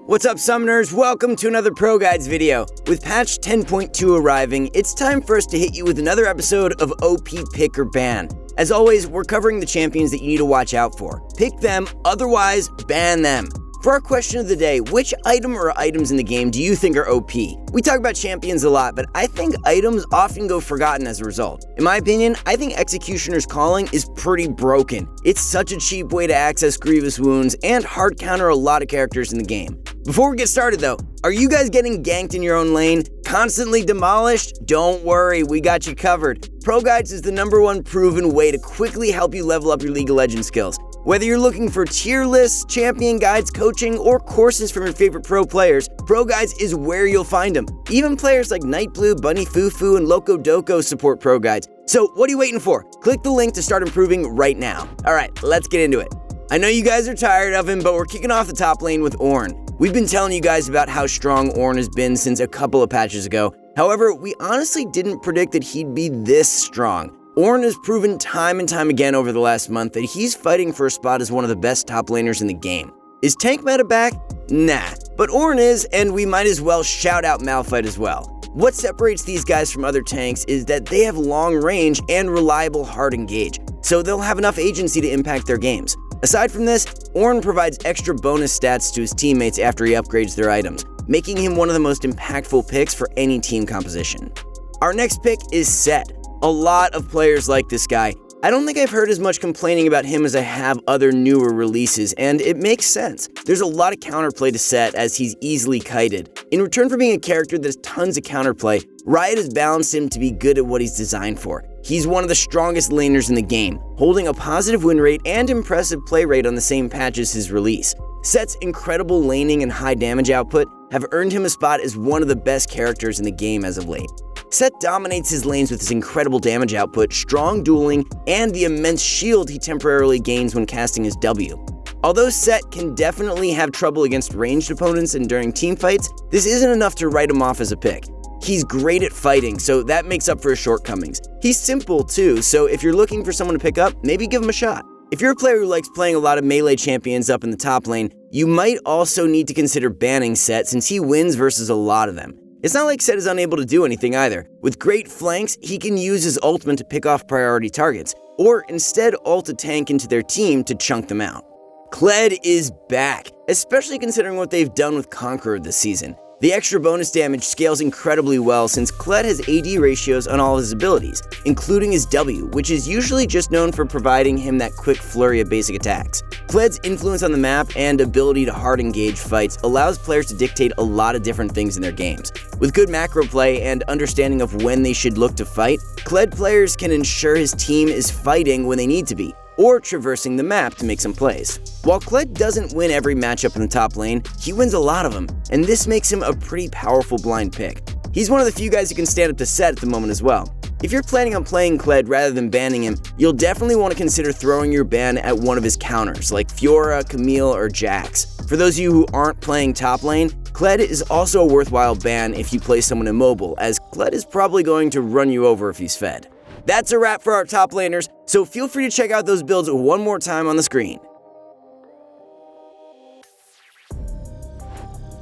What's up, Summoners? Welcome to another ProGuides video. With patch 10.2 arriving, it's time for us to hit you with another episode of OP Pick or Ban. As always, we're covering the champions that you need to watch out for. Pick them, otherwise ban them. For our question of the day, which item or items in the game do you think are OP? We talk about champions a lot, but I think items often go forgotten as a result. In my opinion, I think Executioner's Calling is pretty broken. It's such a cheap way to access Grievous Wounds and hard counter a lot of characters in the game. Before we get started though, are you guys getting ganked in your own lane? Constantly demolished? Don't worry, we got you covered. ProGuides is the #1 proven way to quickly help you level up your League of Legends skills. Whether you're looking for tier lists, champion guides, coaching, or courses from your favorite pro players, ProGuides is where you'll find them. Even players like Nightblue, Bunny Fufu, and Loco Doco support ProGuides. So what are you waiting for? Click the link to start improving right now. Alright, let's get into it. I know you guys are tired of him, but we're kicking off the top lane with Ornn. We've been telling you guys about how strong Ornn has been since a couple of patches ago. However, we honestly didn't predict that he'd be this strong. Ornn has proven time and time again over the last month that he's fighting for a spot as one of the best top laners in the game. Is tank meta back? Nah, but Ornn is, and we might as well shout out Malphite as well. What separates these guys from other tanks is that they have long range and reliable hard engage, so they'll have enough agency to impact their games. Aside from this, Ornn provides extra bonus stats to his teammates after he upgrades their items, making him one of the most impactful picks for any team composition. Our next pick is Sett. A lot of players like this guy. I don't think I've heard as much complaining about him as I have other newer releases, and it makes sense. There's a lot of counterplay to Sett as he's easily kited. In return for being a character that has tons of counterplay, Riot has balanced him to be good at what he's designed for. He's one of the strongest laners in the game, holding a positive win rate and impressive play rate on the same patch as his release. Sett's incredible laning and high damage output have earned him a spot as one of the best characters in the game as of late. Sett dominates his lanes with his incredible damage output, strong dueling, and the immense shield he temporarily gains when casting his W. Although Sett can definitely have trouble against ranged opponents and during teamfights, this isn't enough to write him off as a pick. He's great at fighting, so that makes up for his shortcomings. He's simple too, so if you're looking for someone to pick up, maybe give him a shot. If you're a player who likes playing a lot of melee champions up in the top lane, you might also need to consider banning Sett since he wins versus a lot of them. It's not like Sett is unable to do anything either. With great flanks, he can use his ultimate to pick off priority targets, or instead ult a tank into their team to chunk them out. Kled is back, especially considering what they've done with Conqueror this season. The extra bonus damage scales incredibly well since Kled has AD ratios on all his abilities, including his W, which is usually just known for providing him that quick flurry of basic attacks. Kled's influence on the map and ability to hard engage fights allows players to dictate a lot of different things in their games. With good macro play and understanding of when they should look to fight, Kled players can ensure his team is fighting when they need to be, or traversing the map to make some plays. While Kled doesn't win every matchup in the top lane, he wins a lot of them, and this makes him a pretty powerful blind pick. He's one of the few guys who can stand up to Sett at the moment as well. If you're planning on playing Kled rather than banning him, you'll definitely want to consider throwing your ban at one of his counters, like Fiora, Camille, or Jax. For those of you who aren't playing top lane, Kled is also a worthwhile ban if you play someone immobile, as Kled is probably going to run you over if he's fed. That's a wrap for our top laners, so feel free to check out those builds one more time on the screen.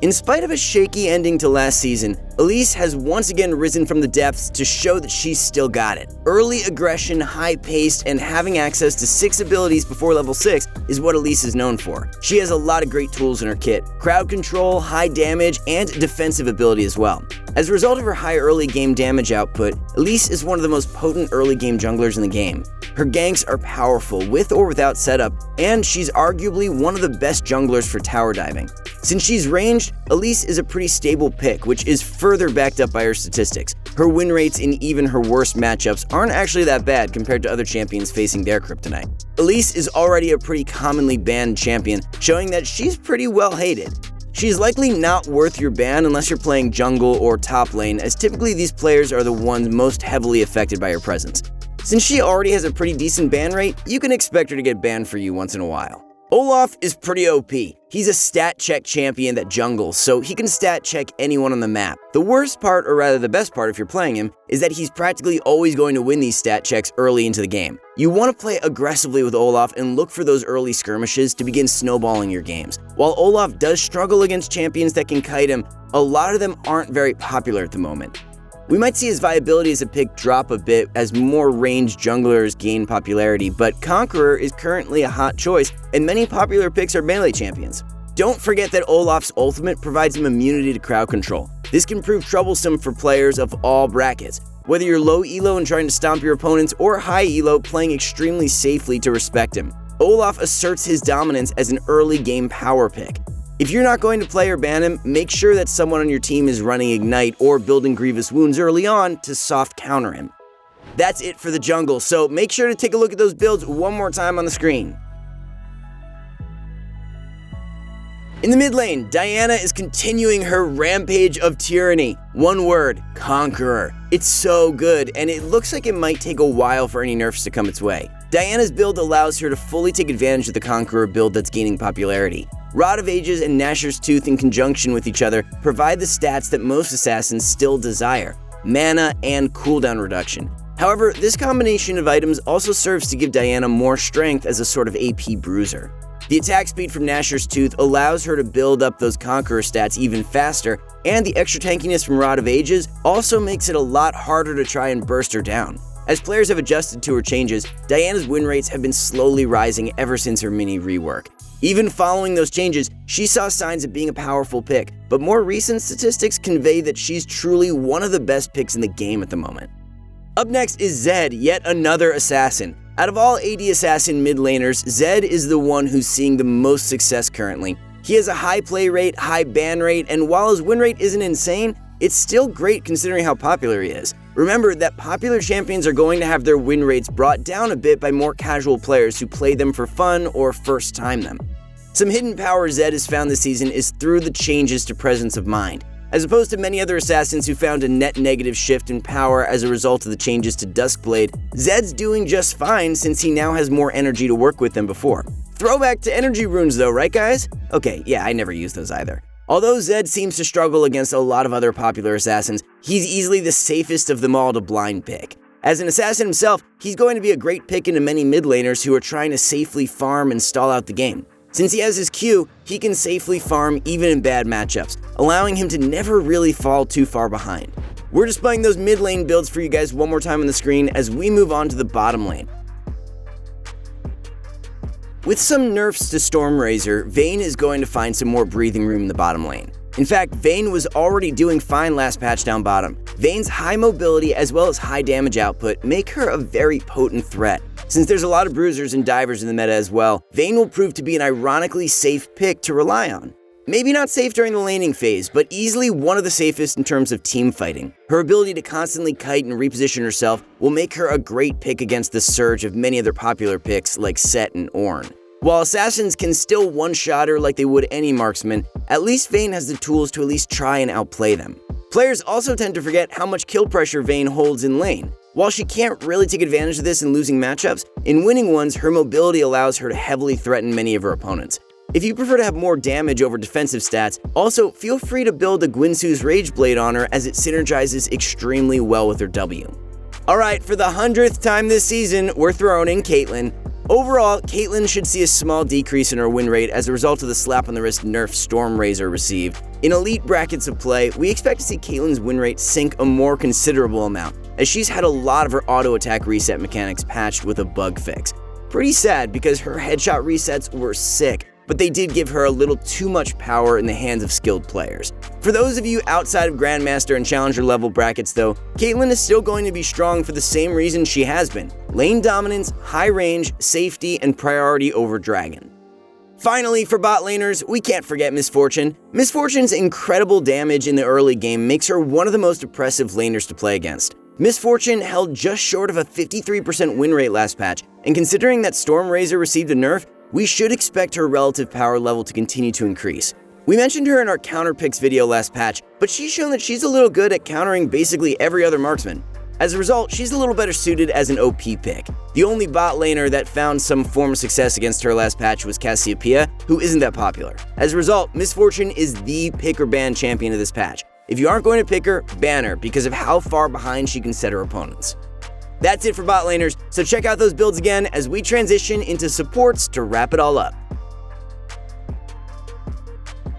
In spite of a shaky ending to last season, Elise has once again risen from the depths to show that she's still got it. Early aggression, high-paced, and having access to 6 abilities before level 6 is what Elise is known for. She has a lot of great tools in her kit: crowd control, high damage, and defensive ability as well. As a result of her high early game damage output, Elise is one of the most potent early game junglers in the game. Her ganks are powerful with or without setup, and she's arguably one of the best junglers for tower diving. Since she's ranged, Elise is a pretty stable pick, which is further backed up by her statistics. Her win rates in even her worst matchups aren't actually that bad compared to other champions facing their kryptonite. Elise is already a pretty commonly banned champion, showing that she's pretty well hated. She's likely not worth your ban unless you're playing jungle or top lane, as typically these players are the ones most heavily affected by her presence. Since she already has a pretty decent ban rate, you can expect her to get banned for you once in a while. Olaf is pretty OP. He's a stat check champion that jungles, so he can stat check anyone on the map. The worst part, or rather the best part if you're playing him, is that he's practically always going to win these stat checks early into the game. You want to play aggressively with Olaf and look for those early skirmishes to begin snowballing your games. While Olaf does struggle against champions that can kite him, a lot of them aren't very popular at the moment. We might see his viability as a pick drop a bit as more ranged junglers gain popularity, but Conqueror is currently a hot choice, and many popular picks are melee champions. Don't forget that Olaf's ultimate provides him immunity to crowd control. This can prove troublesome for players of all brackets, whether you're low elo and trying to stomp your opponents or high elo playing extremely safely to respect him. Olaf asserts his dominance as an early game power pick. If you're not going to play or ban him, make sure that someone on your team is running Ignite or building Grievous Wounds early on to soft counter him. That's it for the jungle, so make sure to take a look at those builds one more time on the screen. In the mid lane, Diana is continuing her rampage of tyranny. One word, Conqueror. It's so good, and it looks like it might take a while for any nerfs to come its way. Diana's build allows her to fully take advantage of the Conqueror build that's gaining popularity. Rod of Ages and Nashor's Tooth in conjunction with each other provide the stats that most assassins still desire: mana and cooldown reduction. However, this combination of items also serves to give Diana more strength as a sort of AP bruiser. The attack speed from Nashor's Tooth allows her to build up those Conqueror stats even faster, and the extra tankiness from Rod of Ages also makes it a lot harder to try and burst her down. As players have adjusted to her changes, Diana's win rates have been slowly rising ever since her mini rework. Even following those changes, she saw signs of being a powerful pick, but more recent statistics convey that she's truly one of the best picks in the game at the moment. Up next is Zed, yet another assassin. Out of all AD assassin mid laners, Zed is the one who's seeing the most success currently. He has a high play rate, high ban rate, and while his win rate isn't insane, it's still great considering how popular he is. Remember that popular champions are going to have their win rates brought down a bit by more casual players who play them for fun or first time them. Some hidden power Zed has found this season is through the changes to Presence of Mind. As opposed to many other assassins who found a net negative shift in power as a result of the changes to Duskblade, Zed's doing just fine since he now has more energy to work with than before. Throwback to energy runes though, right guys? Okay, yeah, I never used those either. Although Zed seems to struggle against a lot of other popular assassins, he's easily the safest of them all to blind pick. As an assassin himself, he's going to be a great pick into many mid laners who are trying to safely farm and stall out the game. Since he has his Q, he can safely farm even in bad matchups, allowing him to never really fall too far behind. We're displaying those mid lane builds for you guys one more time on the screen as we move on to the bottom lane. With some nerfs to Stormrazor, Vayne is going to find some more breathing room in the bottom lane. In fact, Vayne was already doing fine last patch down bottom. Vayne's high mobility as well as high damage output make her a very potent threat. Since there's a lot of bruisers and divers in the meta as well, Vayne will prove to be an ironically safe pick to rely on. Maybe not safe during the laning phase, but easily one of the safest in terms of team fighting. Her ability to constantly kite and reposition herself will make her a great pick against the surge of many other popular picks like Set and Ornn. While assassins can still one-shot her like they would any marksman, at least Vayne has the tools to at least try and outplay them. Players also tend to forget how much kill pressure Vayne holds in lane. While she can't really take advantage of this in losing matchups, in winning ones, her mobility allows her to heavily threaten many of her opponents. If you prefer to have more damage over defensive stats, also feel free to build a Gwynsu's Rage Blade on her as it synergizes extremely well with her W. Alright, for the 100th time this season, we're throwing in Caitlyn. Overall, Caitlyn should see a small decrease in her win rate as a result of the slap on the wrist nerf Stormrazor received. In elite brackets of play, we expect to see Caitlyn's win rate sink a more considerable amount, as she's had a lot of her auto attack reset mechanics patched with a bug fix. Pretty sad because her headshot resets were sick, but they did give her a little too much power in the hands of skilled players. For those of you outside of Grandmaster and Challenger level brackets though, Caitlyn is still going to be strong for the same reason she has been: lane dominance, high range, safety, and priority over Dragon. Finally, for bot laners, we can't forget Miss Fortune. Miss Fortune's incredible damage in the early game makes her one of the most oppressive laners to play against. Miss Fortune held just short of a 53% win rate last patch, and considering that Stormrazor received a nerf, we should expect her relative power level to continue to increase. We mentioned her in our counter picks video last patch, but she's shown that she's a little good at countering basically every other marksman. As a result, she's a little better suited as an OP pick. The only bot laner that found some form of success against her last patch was Cassiopeia, who isn't that popular. As a result, Miss Fortune is the pick or ban champion of this patch. If you aren't going to pick her, ban her because of how far behind she can set her opponents. That's it for bot laners, so check out those builds again as we transition into supports to wrap it all up.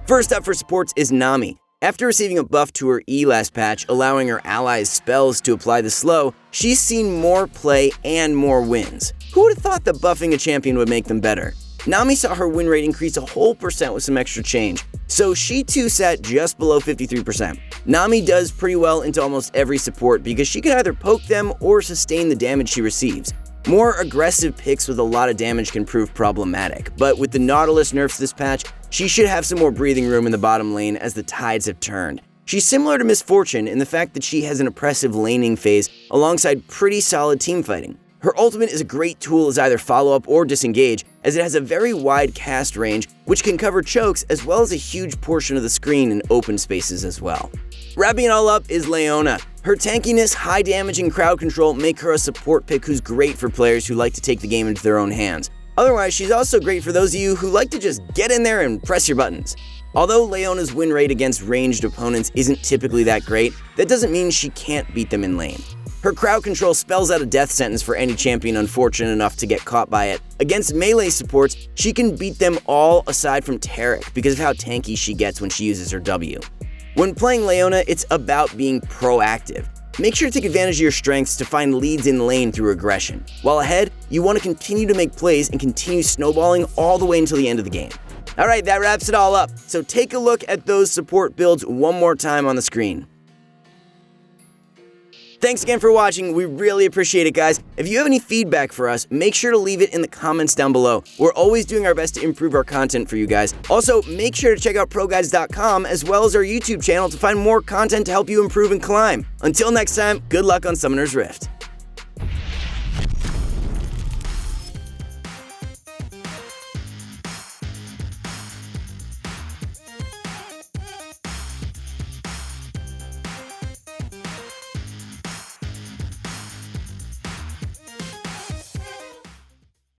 First up for supports is Nami. After receiving a buff to her E last patch, allowing her allies' spells to apply the slow, she's seen more play and more wins. Who would have thought that buffing a champion would make them better? Nami saw her win rate increase a whole % with some extra change, so she too sat just below 53%. Nami does pretty well into almost every support because she can either poke them or sustain the damage she receives. More aggressive picks with a lot of damage can prove problematic, but with the Nautilus nerfs this patch, she should have some more breathing room in the bottom lane as the tides have turned. She's similar to Miss Fortune in the fact that she has an oppressive laning phase alongside pretty solid teamfighting. Her ultimate is a great tool as either follow-up or disengage, as it has a very wide cast range, which can cover chokes as well as a huge portion of the screen in open spaces as well. Wrapping it all up is Leona. Her tankiness, high damage, and crowd control make her a support pick who's great for players who like to take the game into their own hands. Otherwise, she's also great for those of you who like to just get in there and press your buttons. Although Leona's win rate against ranged opponents isn't typically that great, that doesn't mean she can't beat them in lane. Her crowd control spells out a death sentence for any champion unfortunate enough to get caught by it. Against melee supports, she can beat them all aside from Taric because of how tanky she gets when she uses her W. When playing Leona, it's about being proactive. Make sure to take advantage of your strengths to find leads in lane through aggression. While ahead, you want to continue to make plays and continue snowballing all the way until the end of the game. Alright, that wraps it all up, so take a look at those support builds one more time on the screen. Thanks again for watching, we really appreciate it guys. If you have any feedback for us, make sure to leave it in the comments down below. We're always doing our best to improve our content for you guys. Also, make sure to check out ProGuides.com as well as our YouTube channel to find more content to help you improve and climb. Until next time, good luck on Summoner's Rift.